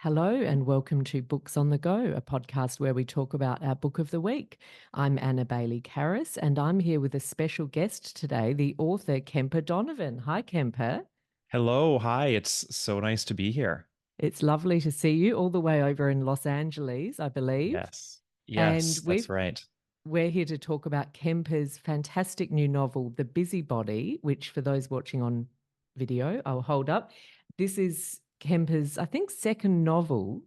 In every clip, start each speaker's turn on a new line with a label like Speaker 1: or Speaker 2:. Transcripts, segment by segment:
Speaker 1: Hello and welcome to Books on the Go, a podcast where we talk about our book of the week. I'm Anna Baillie-Karas and I'm here with a special guest today, the author Kemper Donovan. Hi, Kemper.
Speaker 2: Hello, hi. It's so nice to be here.
Speaker 1: It's lovely to see you all the way over in Los Angeles, I believe.
Speaker 2: Yes.
Speaker 1: And
Speaker 2: Yes, that's right.
Speaker 1: we're here to talk about Kemper's fantastic new novel, The Busybody, which for those watching on video, I'll hold up. This is Kemper's, I think, second novel.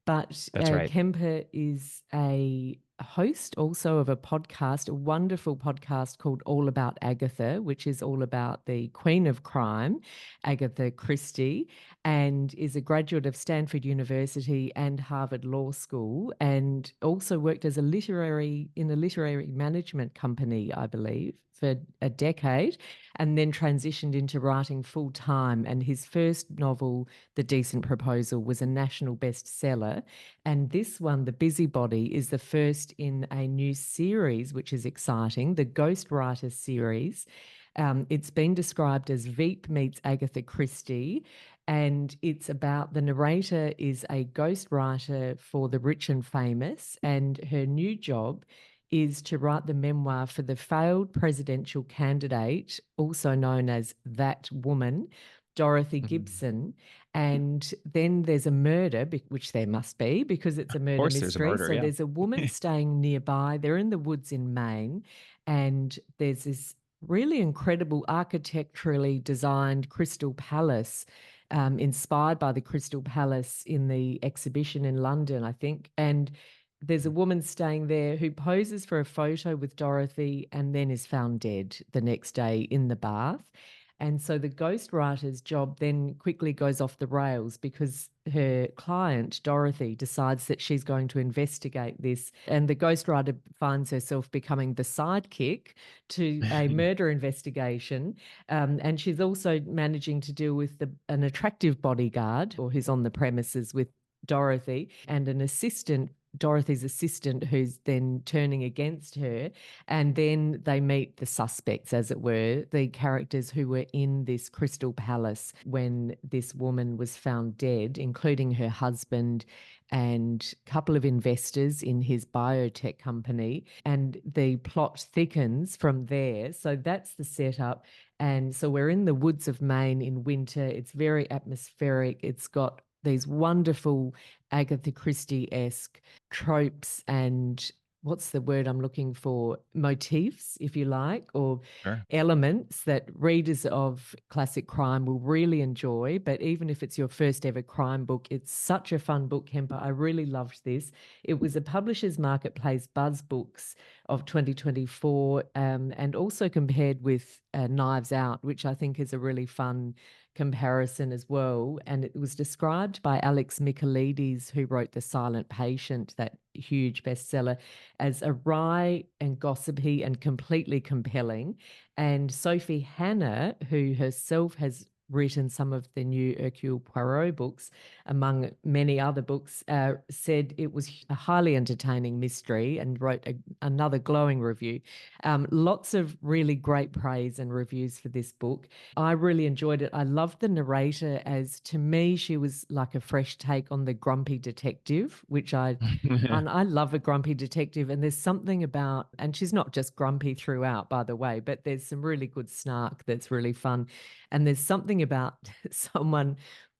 Speaker 1: But
Speaker 2: That's right.
Speaker 1: Kemper is a host also of a podcast, a wonderful podcast called All About Agatha, which is all about the Queen of Crime, Agatha Christie, and is a graduate of Stanford University and Harvard Law School, and also worked as a literary management company, I believe, for a decade, and then transitioned into writing full time. And his first novel, The Decent Proposal, was a national bestseller. And this one, The Busybody, is the first in a new series, which is exciting, the Ghostwriter series. It's been described as Veep meets Agatha Christie, and it's about the narrator is a ghostwriter for the rich and famous, and her new job is to write the memoir for the failed presidential candidate, also known as That Woman, Dorothy
Speaker 2: Mhm.
Speaker 1: Gibson. And then there's a murder, which there must be because it's a
Speaker 2: Of
Speaker 1: murder
Speaker 2: course, there's a
Speaker 1: mystery.
Speaker 2: murder.
Speaker 1: So
Speaker 2: Yeah.
Speaker 1: there's a woman staying nearby. They're in the woods in Maine, and there's this really incredible architecturally designed crystal palace, inspired by the Crystal Palace in the exhibition in London, I think. And there's a woman staying there who poses for a photo with Dorothy and then is found dead the next day in the bath. And so the ghostwriter's job then quickly goes off the rails because her client, Dorothy, decides that she's going to investigate this. And the ghostwriter finds herself becoming the sidekick to a murder investigation. And she's also managing to deal with an attractive bodyguard or who's on the premises with Dorothy and an assistant, Dorothy's assistant, who's then turning against her. And then they meet the suspects, as it were, the characters who were in this Crystal Palace when this woman was found dead, including her husband and a couple of investors in his biotech company. And the plot thickens from there. So that's the setup. And so we're in the woods of Maine in winter. It's very atmospheric. It's got these wonderful Agatha Christie-esque tropes and what's the word I'm looking for? Motifs, if you like, or
Speaker 2: Sure.
Speaker 1: elements that readers of classic crime will really enjoy. But even if it's your first ever crime book, it's such a fun book, Kemper. I really loved this. It was a Publishers Marketplace Buzz Books of 2024, and also compared with Knives Out, which I think is a really fun comparison as well. And it was described by Alex Michaelides, who wrote The Silent Patient, that huge bestseller, as a wry and gossipy and completely compelling. And Sophie Hannah, who herself has written some of the new Hercule Poirot books, among many other books, said it was a highly entertaining mystery and wrote another glowing review. Lots of really great praise and reviews for this book. I really enjoyed it. I loved the narrator, as to me, she was like a fresh take on the grumpy detective, which and I love a grumpy detective. And there's something about, and she's not just grumpy throughout, by the way, but there's some really good snark that's really fun. And there's something about someone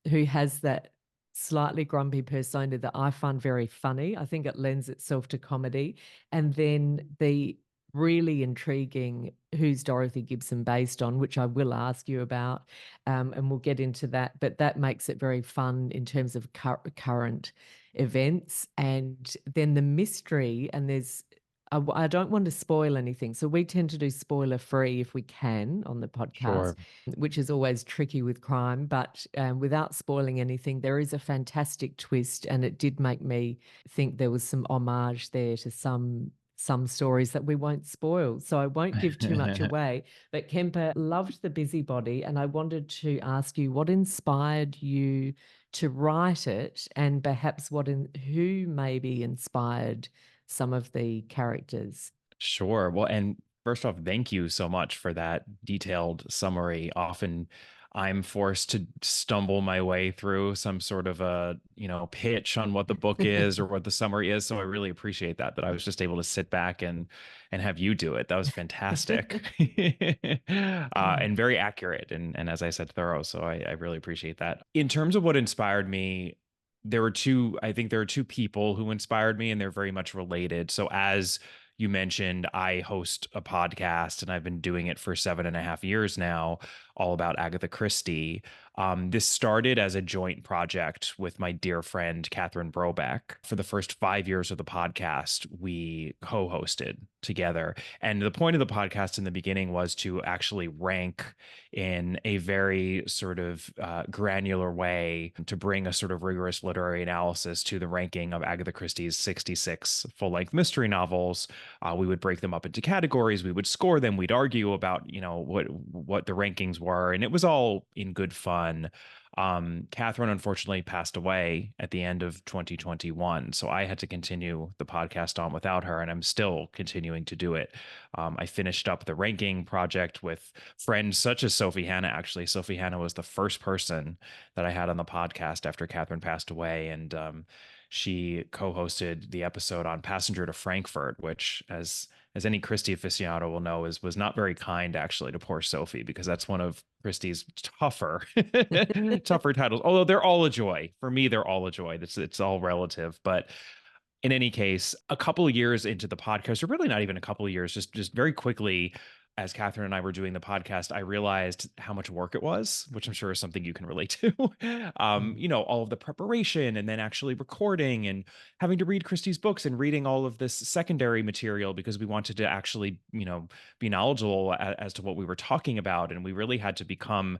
Speaker 1: who has that slightly grumpy persona that I find very funny. I think it lends itself to comedy. And then the really intriguing who's Dorothy Gibson based on, which I will ask you about, and we'll get into that. But that makes it very fun in terms of current events. And then the mystery, and I don't want to spoil anything. So we tend to do spoiler free if we can on the podcast,
Speaker 2: Sure.
Speaker 1: which is always tricky with crime. But without spoiling anything, there is a fantastic twist. And it did make me think there was some homage there to some stories that we won't spoil. So I won't give too much away. But Kemper loved The Busybody, and I wanted to ask you what inspired you to write it, and perhaps who maybe inspired some of the characters.
Speaker 2: Sure. Well, and first off, thank you so much for that detailed summary. Often I'm forced to stumble my way through some sort of a, pitch on what the book is or what the summary is. So I really appreciate that I was just able to sit back and have you do it. That was fantastic. And very accurate and as I said, thorough. So I really appreciate that. In terms of what inspired me, I think there are two people who inspired me, and they're very much related. So as you mentioned, I host a podcast and I've been doing it for 7.5 years now, all about Agatha Christie. This started as a joint project with my dear friend, Catherine Brobeck. For the first 5 years of the podcast, we co-hosted together. And the point of the podcast in the beginning was to actually rank in a very sort of granular way, to bring a sort of rigorous literary analysis to the ranking of Agatha Christie's 66 full-length mystery novels. We would break them up into categories. We would score them. We'd argue about, what the rankings were, and it was all in good fun. Catherine unfortunately passed away at the end of 2021, so I had to continue the podcast on without her, and I'm still continuing to do it. I finished up the ranking project with friends such as Sophie Hannah. Actually, Sophie Hannah was the first person that I had on the podcast after Catherine passed away, and she co-hosted the episode on Passenger to Frankfurt, which, as any Christie aficionado will know, was not very kind actually to poor Sophie, because that's one of Christie's tougher tougher titles. Although they're all a joy. For me, they're all a joy. It's all relative. But in any case, a couple of years into the podcast, or really not even a couple of years, just very quickly, as Catherine and I were doing the podcast, I realized how much work it was, which I'm sure is something you can relate to. All of the preparation and then actually recording and having to read Christie's books and reading all of this secondary material because we wanted to actually, be knowledgeable as to what we were talking about. And we really had to become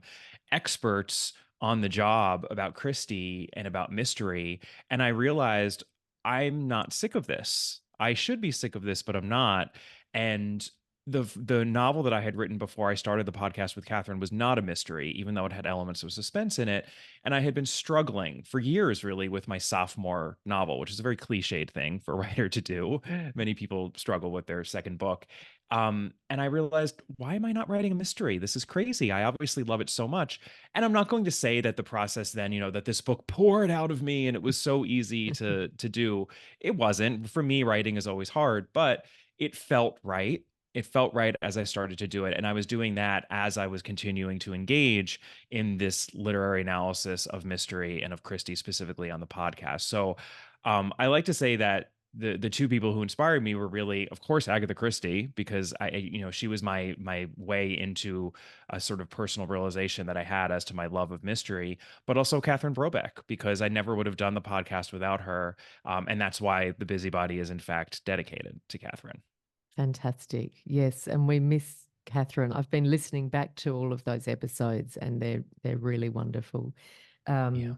Speaker 2: experts on the job about Christie and about mystery. And I realized I'm not sick of this. I should be sick of this, but I'm not. And the novel that I had written before I started the podcast with Catherine was not a mystery, even though it had elements of suspense in it. And I had been struggling for years, really, with my sophomore novel, which is a very cliched thing for a writer to do. Many people struggle with their second book. And I realized, why am I not writing a mystery? This is crazy. I obviously love it so much. And I'm not going to say that the process then, that this book poured out of me and it was so easy to do. It wasn't. For me, writing is always hard, but it felt right. It felt right as I started to do it. And I was doing that as I was continuing to engage in this literary analysis of mystery and of Christie specifically on the podcast. So I like to say that the two people who inspired me were really, of course, Agatha Christie, because she was my way into a sort of personal realization that I had as to my love of mystery, but also Catherine Brobeck, because I never would have done the podcast without her. And that's why The Busybody is in fact dedicated to Catherine.
Speaker 1: Fantastic. Yes. And we miss Catherine. I've been listening back to all of those episodes and they're really wonderful.
Speaker 2: Yeah.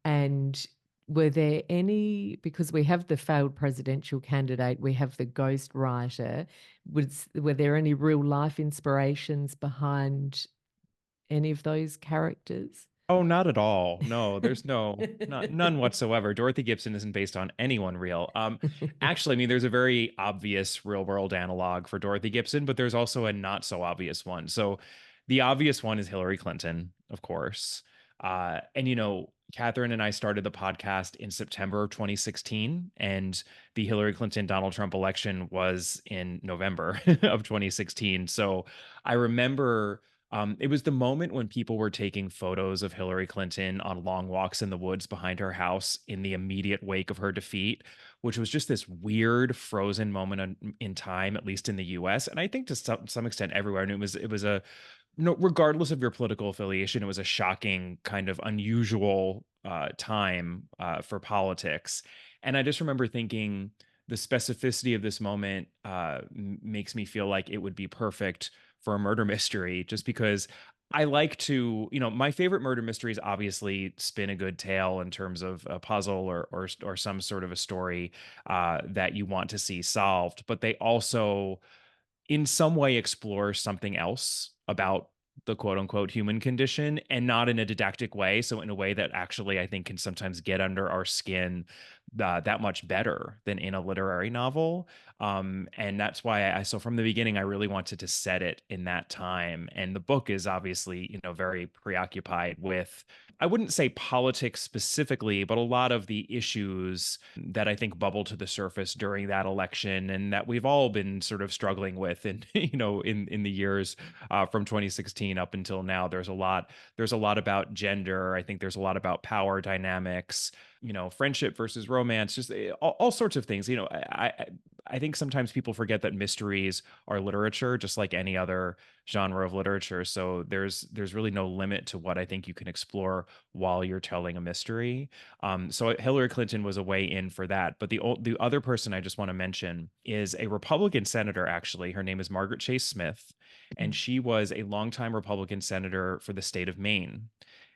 Speaker 1: And were there any, because we have the failed presidential candidate, we have the ghostwriter, were there any real life inspirations behind any of those characters?
Speaker 2: Oh, not at all. No, there's none whatsoever. Dorothy Gibson isn't based on anyone real. Actually, I mean, there's a very obvious real world analog for Dorothy Gibson, but there's also a not so obvious one. So the obvious one is Hillary Clinton, of course. And Catherine and I started the podcast in September of 2016, and the Hillary Clinton Donald Trump election was in November of 2016. So I remember it was the moment when people were taking photos of Hillary Clinton on long walks in the woods behind her house in the immediate wake of her defeat, which was just this weird frozen moment in time, at least in the US. And I think to some extent everywhere. And it was a, no, regardless of your political affiliation, it was a shocking, kind of unusual time for politics. And I just remember thinking the specificity of this moment makes me feel like it would be perfect for a murder mystery, just because I like to, my favorite murder mysteries obviously spin a good tale in terms of a puzzle or some sort of a story that you want to see solved, but they also in some way explore something else about the quote unquote human condition, and not in a didactic way. So in a way that actually I think can sometimes get under our skin that much better than in a literary novel. And that's why so from the beginning, I really wanted to set it in that time. And the book is obviously, very preoccupied with, I wouldn't say politics specifically, but a lot of the issues that I think bubble to the surface during that election and that we've all been sort of struggling with in, in the years from 2016 up until now. There's a lot about gender. I think there's a lot about power dynamics, friendship versus romance, just all sorts of things. I think sometimes people forget that mysteries are literature, just like any other genre of literature. So there's really no limit to what I think you can explore while you're telling a mystery. So Hillary Clinton was a way in for that. But the other person I just want to mention is a Republican senator. Actually, her name is Margaret Chase Smith, and she was a longtime Republican senator for the state of Maine.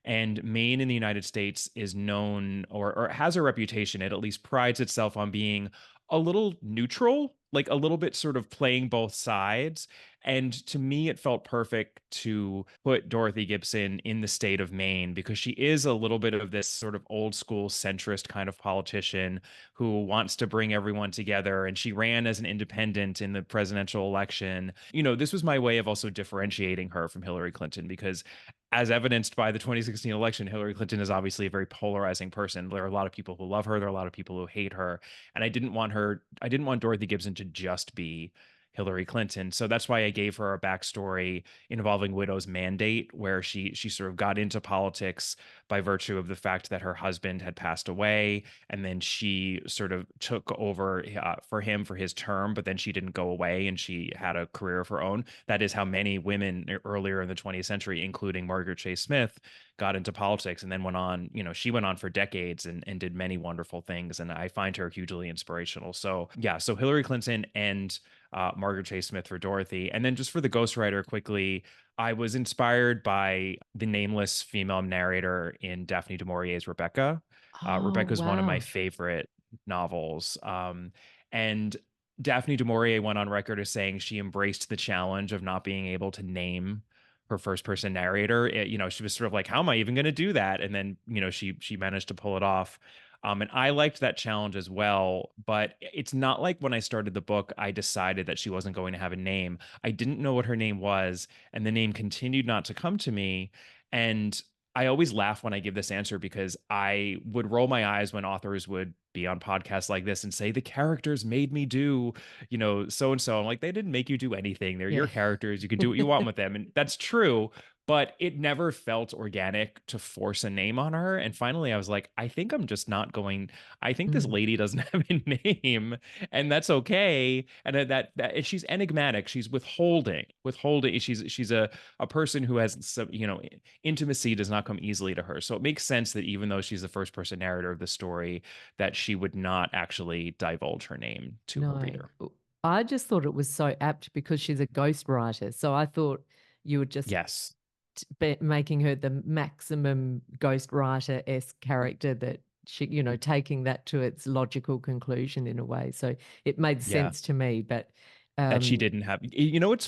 Speaker 2: And Maine in the United States is known or has a reputation, it at least prides itself on being a little neutral, like a little bit sort of playing both sides. And to me, it felt perfect to put Dorothy Gibson in the state of Maine because she is a little bit of this sort of old school centrist kind of politician who wants to bring everyone together. And she ran as an independent in the presidential election. This was my way of also differentiating her from Hillary Clinton because as evidenced by the 2016 election, Hillary Clinton is obviously a very polarizing person. There are a lot of people who love her. There are a lot of people who hate her. And I didn't want Dorothy Gibson to just be Hillary Clinton. So that's why I gave her a backstory involving widow's mandate, where she sort of got into politics by virtue of the fact that her husband had passed away, and then she sort of took over for him for his term, but then she didn't go away and she had a career of her own. That is how many women earlier in the 20th century, including Margaret Chase Smith, got into politics and then went on, she went on for decades and did many wonderful things. And I find her hugely inspirational. So yeah, so Hillary Clinton and Margaret Chase Smith for Dorothy. And then just for the ghostwriter quickly, I was inspired by the nameless female narrator in Daphne du Maurier's Rebecca.
Speaker 1: Oh,
Speaker 2: Rebecca is one of my
Speaker 1: wow.
Speaker 2: favorite novels. And Daphne du Maurier went on record as saying she embraced the challenge of not being able to name her first person narrator. She was sort of like, how am I even going to do that? And then, she managed to pull it off. And I liked that challenge as well, but it's not like when I started the book, I decided that she wasn't going to have a name. I didn't know what her name was, and the name continued not to come to me. And I always laugh when I give this answer because I would roll my eyes when authors would be on podcasts like this and say, the characters made me do, so and so. I'm like, they didn't make you do anything. They're your
Speaker 1: Yeah.
Speaker 2: characters. You can do what you want with them. And that's true, but it never felt organic to force a name on her. And finally, I was like, I think I'm just not going. I think this
Speaker 1: Mm.
Speaker 2: lady doesn't have a name, and that's okay. And and she's enigmatic. She's withholding. She's a person who has some, intimacy does not come easily to her. So it makes sense that even though she's the first person narrator of the story, that she would not actually divulge her name to her
Speaker 1: No,
Speaker 2: reader.
Speaker 1: I just thought it was so apt because she's a ghostwriter. So I thought you were just
Speaker 2: Yes.
Speaker 1: making her the maximum ghostwriter-esque character that she, taking that to its logical conclusion in a way. So it made
Speaker 2: Yeah.
Speaker 1: sense to me. But
Speaker 2: That she
Speaker 1: um,
Speaker 2: didn't have.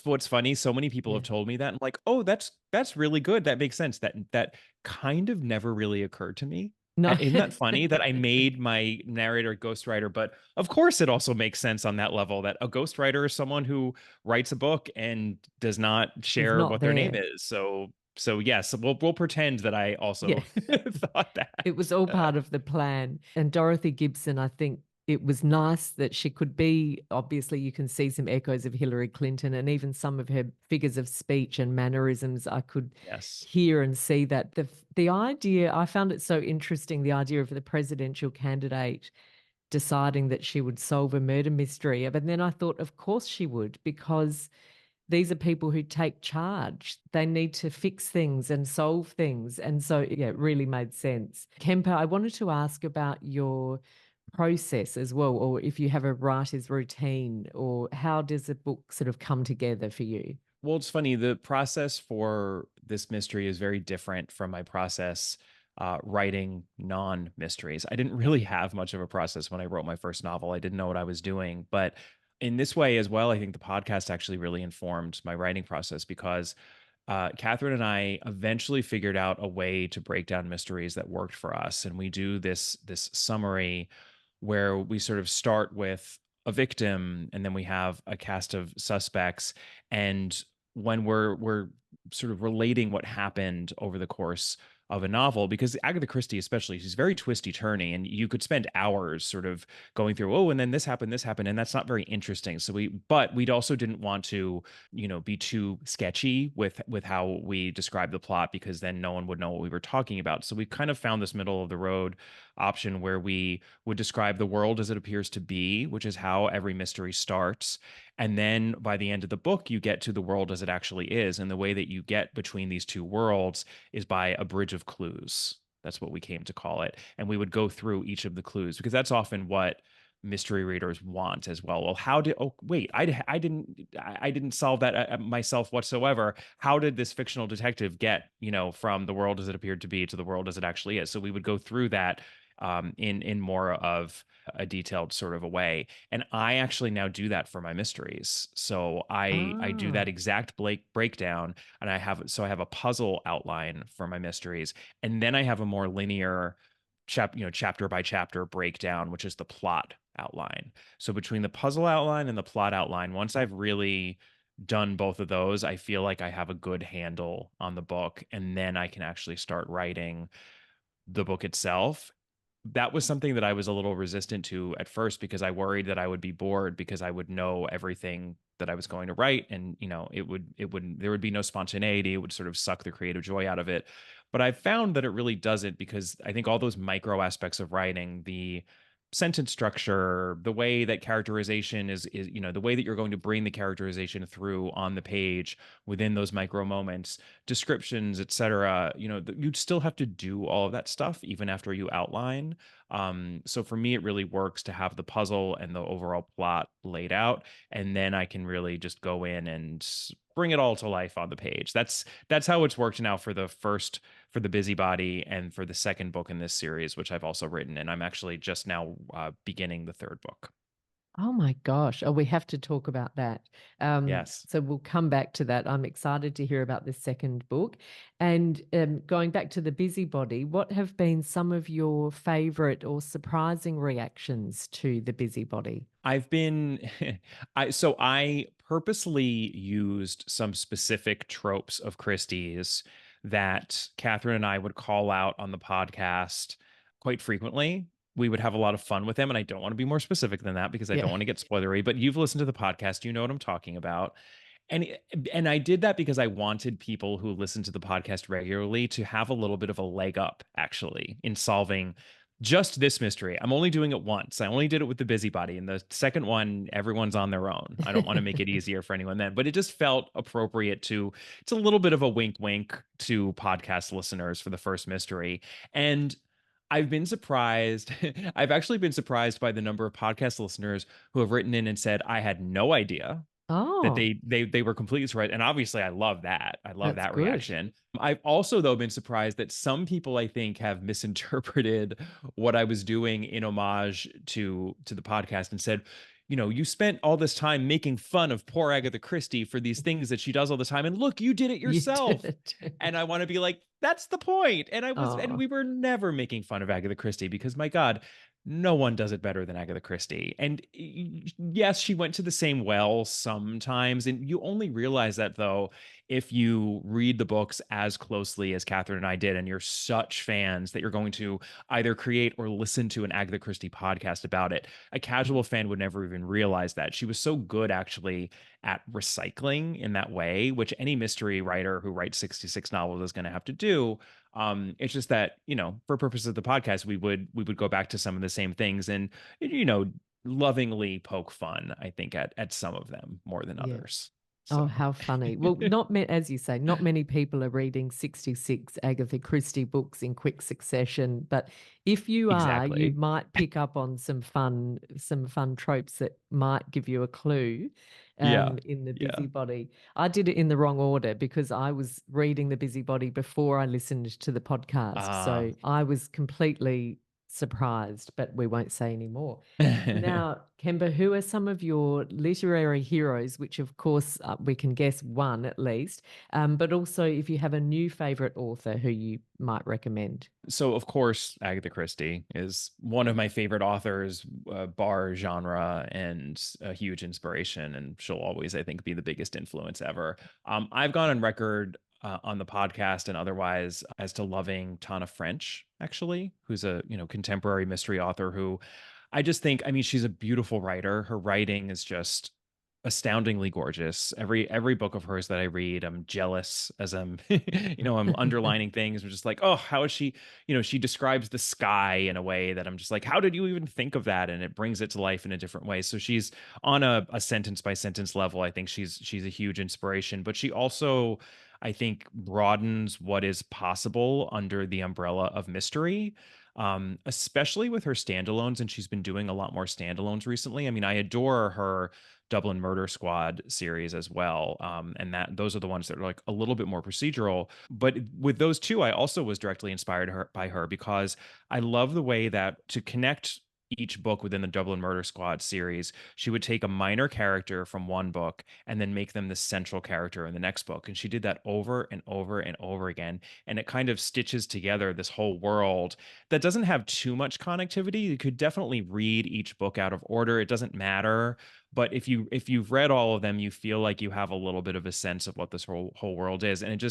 Speaker 2: What's funny? So many people have
Speaker 1: yeah,
Speaker 2: told me that. I'm like, oh, that's really good. That makes sense. That kind of never really occurred to me.
Speaker 1: no,
Speaker 2: Isn't that funny that I made my narrator a ghostwriter? But of course, it also makes sense on that level that a ghostwriter is someone who writes a book and does not
Speaker 1: is
Speaker 2: share
Speaker 1: not
Speaker 2: what their name
Speaker 1: there.
Speaker 2: is. So yes, we'll pretend that I
Speaker 1: Yeah.
Speaker 2: also thought
Speaker 1: It was
Speaker 2: that.
Speaker 1: all part of the plan. And Dorothy Gibson, I think it was nice that she could be, obviously, you can see some echoes of Hillary Clinton and even some of her figures of speech and mannerisms. I could
Speaker 2: Yes.
Speaker 1: hear and see that. The idea, I found it so interesting, the idea of the presidential candidate deciding that she would solve a murder mystery. But then I thought, of course she would, because these are people who take charge. They need to fix things and solve things. And so, yeah, it really made sense. Kemper, I wanted to ask about your process as well, or if you have a writer's routine, or how does a book sort of come together for you?
Speaker 2: Well, it's funny. The process for this mystery is very different from my process writing non-mysteries. I didn't really have much of a process when I wrote my first novel. I didn't know what I was doing. But in this way as well, I think the podcast actually really informed my writing process because Catherine and I eventually figured out a way to break down mysteries that worked for us. And we do this summary where we sort of start with a victim and then we have a cast of suspects. And when we're sort of relating what happened over the course of a novel, because Agatha Christie especially, she's very twisty turny, and you could spend hours sort of going through, oh, and then this happened, and that's not very interesting. But we also didn't want to, be too sketchy with how we describe the plot, because then no one would know what we were talking about. So we kind of found this middle of the road option where we would describe the world as it appears to be, which is how every mystery starts. And then by the end of the book, you get to the world as it actually is. And the way that you get between these two worlds is by a bridge of clues. That's what we came to call it. And we would go through each of the clues, because that's often what mystery readers want as well. Well, oh wait, I didn't solve that myself whatsoever. How did this fictional detective get, from the world as it appeared to be to the world as it actually is? So we would go through that in more of a detailed sort of a way. And I actually now do that for my mysteries. So I do
Speaker 1: Ah,
Speaker 2: that exact breakdown, and I have a puzzle outline for my mysteries, and then I have a more linear chapter by chapter breakdown, which is the plot outline. So between the puzzle outline and the plot outline, once I've really done both of those, I feel like I have a good handle on the book, and then I can actually start writing the book itself. That was something that I was a little resistant to at first, because I worried that I would be bored, because I would know everything that I was going to write, and there would be no spontaneity. It would sort of suck the creative joy out of it. But I found that it really doesn't, because I think all those micro aspects of writing, the sentence structure, the way that characterization is the way that you're going to bring the characterization through on the page within those micro moments, descriptions, etc. You'd still have to do all of that stuff even after you outline. So for me, it really works to have the puzzle and the overall plot laid out, and then I can really just go in and bring it all to life on the page. That's how it's worked now for the Busybody and for the second book in this series, which I've also written, and I'm actually just now beginning the third book.
Speaker 1: oh my gosh. Oh, we have to talk about that.
Speaker 2: Yes.
Speaker 1: So we'll come back to that. I'm excited to hear about this second book. And going back to the Busybody, what have been some of your favorite or surprising reactions to the Busybody?
Speaker 2: I've been I purposely used some specific tropes of Christie's that Catherine and I would call out on the podcast quite frequently. We would have a lot of fun with them, and I don't want to be more specific than that because I don't
Speaker 1: Yeah.
Speaker 2: want to get spoilery, but you've listened to the podcast, you know what I'm talking about. And and I did that because I wanted people who listen to the podcast regularly to have a little bit of a leg up, actually, in solving just this mystery. I'm only doing it once. I only did it with the Busybody, and the second one, everyone's on their own. I don't want to make it easier for anyone then, but it just felt appropriate to. It's a little bit of a wink, wink to podcast listeners for the first mystery, and I've been surprised. I've actually been surprised by the number of podcast listeners who have written in and said, "I had no idea that
Speaker 1: Oh,
Speaker 2: they were completely surprised." And obviously I love that. I love
Speaker 1: that's
Speaker 2: that
Speaker 1: good.
Speaker 2: reaction. I've also though been surprised that some people I think have misinterpreted what I was doing in homage to the podcast and said, you spent all this time making fun of poor Agatha Christie for these things that she does all the time, and look, you did it
Speaker 1: You did
Speaker 2: yourself.
Speaker 1: it.
Speaker 2: And I want to be like, that's the point. And
Speaker 1: Oh,
Speaker 2: we were never making fun of Agatha Christie, because my God, no one does it better than Agatha Christie. And yes, she went to the same well sometimes. And you only realize that, though, if you read the books as closely as Catherine and I did, and you're such fans that you're going to either create or listen to an Agatha Christie podcast about it. A casual fan would never even realize that. She was so good, actually, at recycling in that way, which any mystery writer who writes 66 novels is going to have to do. It's just that, for purposes of the podcast, we would go back to some of the same things and, lovingly poke fun, I think, at some of them more than
Speaker 1: yeah.
Speaker 2: others.
Speaker 1: Oh,
Speaker 2: So
Speaker 1: how funny. Well, as you say, not many people are reading 66 Agatha Christie books in quick succession, but if you are, you
Speaker 2: exactly.
Speaker 1: might pick up on some fun tropes that might give you a clue
Speaker 2: Yeah.
Speaker 1: in the
Speaker 2: Yeah.
Speaker 1: Busybody. I did it in the wrong order because I was reading the Busybody before I listened to the podcast.
Speaker 2: Uh
Speaker 1: So I was completely surprised, but we won't say any more. Now, Kemba, who are some of your literary heroes, which of course we can guess one at least, but also if you have a new favorite author who you might recommend?
Speaker 2: So, of course, Agatha Christie is one of my favorite authors, bar genre, and a huge inspiration. And she'll always, I think, be the biggest influence ever. I've gone on record on the podcast and otherwise as to loving Tana French, actually, who's a contemporary mystery author who I just think, I mean, she's a beautiful writer. Her writing is just astoundingly gorgeous. Every book of hers that I read, I'm jealous as I'm, I'm underlining things. I'm just like, oh, how is she? She describes the sky in a way that I'm just like, how did you even think of that? And it brings it to life in a different way. So she's on a sentence by sentence level. I think she's a huge inspiration, but she also, I think, broadens what is possible under the umbrella of mystery, especially with her standalones. And she's been doing a lot more standalones recently. I mean, I adore her Dublin Murder Squad series as well. And those are the ones that are like a little bit more procedural. But with those two, I also was directly inspired by her because I love the way that to connect each book within the Dublin Murder Squad series, she would take a minor character from one book and then make them the central character in the next book. And she did that over and over and over again. And it kind of stitches together this whole world that doesn't have too much connectivity. You could definitely read each book out of order. It doesn't matter, but if you've read all of them, you feel like you have a little bit of a sense of what this whole world is. And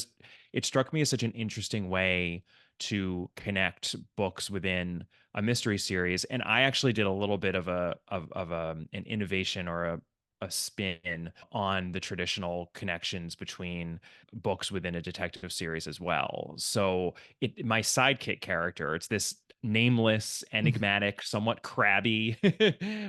Speaker 2: it struck me as such an interesting way to connect books within a mystery series. And I actually did a little bit of an innovation or a spin on the traditional connections between books within a detective series as well. So my sidekick character, it's this nameless, enigmatic, somewhat crabby,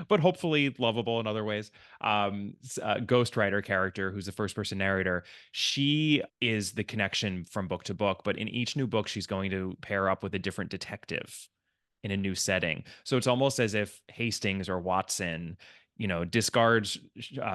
Speaker 2: but hopefully lovable in other ways. Ghostwriter character who's the first person narrator. She is the connection from book to book, but in each new book, she's going to pair up with a different detective in a new setting. So it's almost as if Hastings or Watson, discards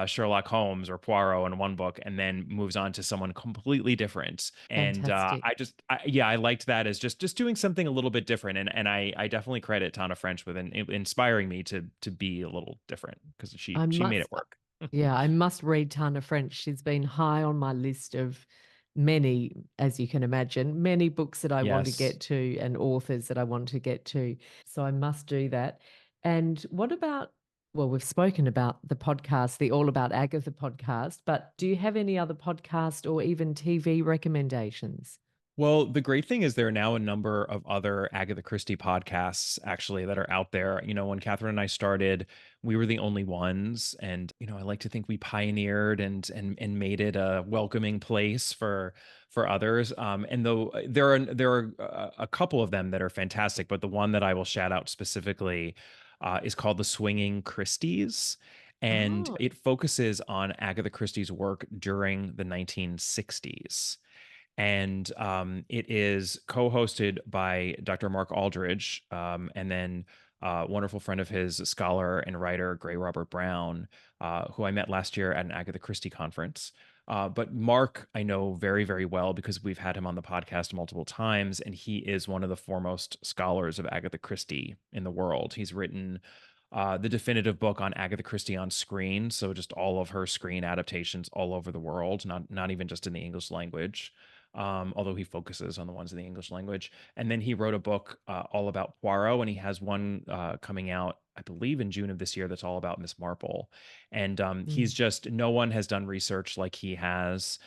Speaker 2: Sherlock Holmes or Poirot in one book and then moves on to someone completely different. And
Speaker 1: Fantastic.
Speaker 2: I liked that as just doing something a little bit different. And I definitely credit Tana French with inspiring me to be a little different because she
Speaker 1: I
Speaker 2: made it
Speaker 1: must,
Speaker 2: work.
Speaker 1: yeah, I must read Tana French. She's been high on my list of many, as you can imagine, many books that I want to
Speaker 2: Yes.
Speaker 1: get to and authors that I want to get to. So I must do that. And what about, well, we've spoken about the podcast, the All About Agatha podcast, but do you have any other podcast or even TV recommendations?
Speaker 2: Well, the great thing is there are now a number of other Agatha Christie podcasts actually that are out there. When Catherine and I started, we were the only ones, and I like to think we pioneered and made it a welcoming place for others. And though there are a couple of them that are fantastic, but the one that I will shout out specifically is called the Swinging Christies. And
Speaker 1: Oh,
Speaker 2: it focuses on Agatha Christie's work during the 1960s, and it is co-hosted by Dr. Mark Aldridge, and then a wonderful friend of his, scholar and writer Gray Robert Brown, who I met last year at an Agatha Christie conference. But Mark, I know very, very well because we've had him on the podcast multiple times, and he is one of the foremost scholars of Agatha Christie in the world. He's written the definitive book on Agatha Christie on screen, so just all of her screen adaptations all over the world, not even just in the English language, although he focuses on the ones in the English language. And then he wrote a book all about Poirot, and he has one coming out, I believe, in June of this year that's all about Miss Marple. And he's
Speaker 1: mm.
Speaker 2: just, no one has done research like he has.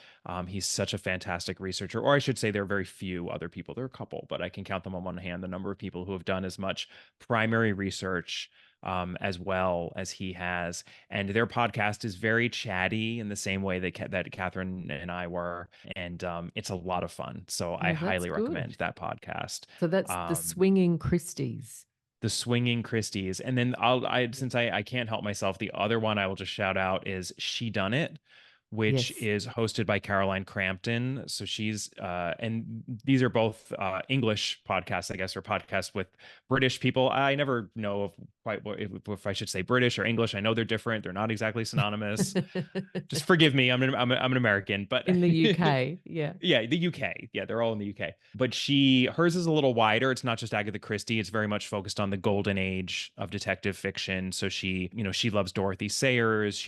Speaker 2: He's such a fantastic researcher, or I should say, there are very few other people. There are a couple, but I can count them on one hand, the number of people who have done as much primary research as well as he has. And their podcast is very chatty in the same way that Catherine and I were, and it's a lot of fun. So I
Speaker 1: Oh, that's
Speaker 2: highly
Speaker 1: good.
Speaker 2: recommend that podcast.
Speaker 1: So that's the
Speaker 2: Um,
Speaker 1: Swinging Christies.
Speaker 2: the Swinging Christies, and then since I can't help myself, the other one I will just shout out is She Done It, which
Speaker 1: Yes.
Speaker 2: is hosted by Caroline Crampton. So she's and these are both English podcasts, I guess, or podcasts with British people. I never know if I should say British or English. I know they're different. They're not exactly synonymous. Just forgive me. I'm an American, but
Speaker 1: In the UK, yeah.
Speaker 2: yeah, the UK. Yeah, they're all in the UK. But hers is a little wider. It's not just Agatha Christie. It's very much focused on the golden age of detective fiction. So she loves Dorothy Sayers.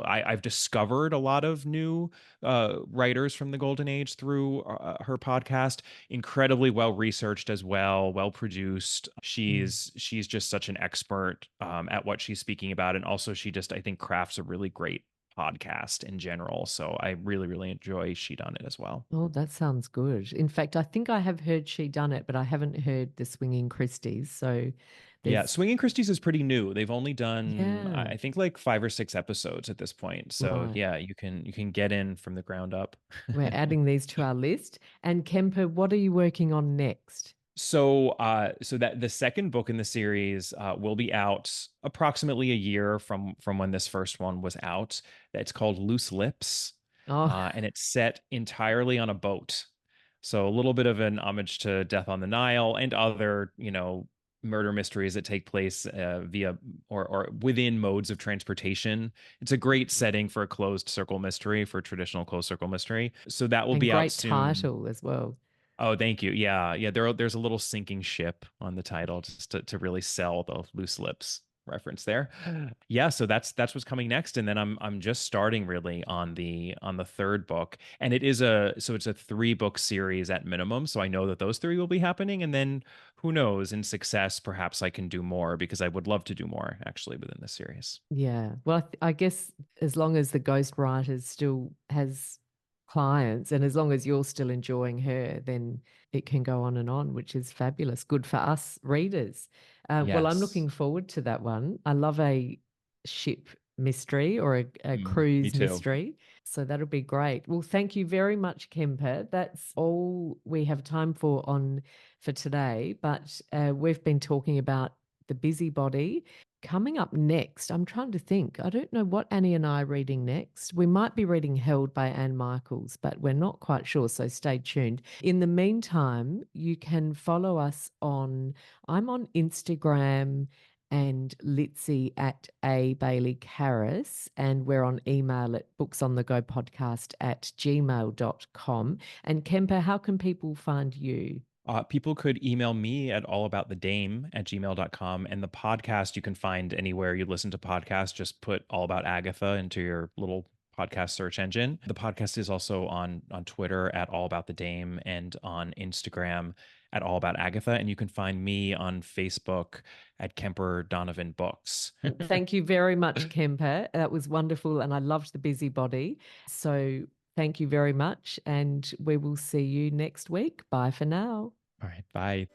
Speaker 2: I've discovered a lot of new writers from the golden age through her podcast. Incredibly well researched as well, well produced.
Speaker 1: Mm.
Speaker 2: She's just such an expert at what she's speaking about, and also she just, I think, crafts a really great podcast in general. So I really, really enjoy Shedunnit as well.
Speaker 1: Oh, that sounds good. In fact, I think I have heard She Done It, but I haven't heard the Swinging Christies. So
Speaker 2: Yeah,
Speaker 1: there's,
Speaker 2: Swinging Christies is pretty new. They've only done,
Speaker 1: yeah,
Speaker 2: I think, like 5 or 6 episodes at this point. So
Speaker 1: right.
Speaker 2: yeah, you can get in from the ground up.
Speaker 1: We're adding these to our list. And Kemper, what are you working on next?
Speaker 2: So that the second book in the series will be out approximately a year from when this first one was out. It's called Loose Lips,
Speaker 1: Oh,
Speaker 2: and it's set entirely on a boat. So a little bit of an homage to Death on the Nile and other, murder mysteries that take place via or within modes of transportation. It's a great setting for a closed circle mystery, for a traditional closed circle mystery. So that will
Speaker 1: and
Speaker 2: be out
Speaker 1: great
Speaker 2: soon.
Speaker 1: title as well.
Speaker 2: Oh, thank you. Yeah, yeah. There's a little sinking ship on the title just to really sell the loose lips reference there. Yeah, so that's what's coming next, and then I'm just starting really on the third book, and it's a 3 book series at minimum. So I know that those 3 will be happening, and then who knows, in success, perhaps I can do more because I would love to do more actually within the series.
Speaker 1: Yeah. Well, I guess as long as the ghostwriter still has clients and as long as you're still enjoying her, then it can go on, which is fabulous. Good for us readers. Well, I'm
Speaker 2: Yes.
Speaker 1: looking forward to that one. I love a ship mystery or a
Speaker 2: Me
Speaker 1: cruise
Speaker 2: too.
Speaker 1: mystery. So that'll be great. Well, thank you very much, Kemper. That's all we have time for today. But we've been talking about the busybody. Coming up next, I'm trying to think. I don't know what Annie and I are reading next. We might be reading Held by Anne Michaels, but we're not quite sure, so stay tuned. In the meantime, you can follow us I'm on Instagram and Litzy at A Baillie-Karas, and we're on email at booksonthegopodcast@gmail.com. And Kemper, how can people find you?
Speaker 2: People could email me at allaboutthedame@gmail.com. And the podcast you can find anywhere you listen to podcasts. Just put All About Agatha into your little podcast search engine. The podcast is also on Twitter at All About the Dame and on Instagram at All About Agatha. And you can find me on Facebook at Kemper Donovan Books.
Speaker 1: Thank you very much, Kemper. That was wonderful, and I loved the busybody. So thank you very much, and we will see you next week. Bye for now.
Speaker 2: All right. Bye.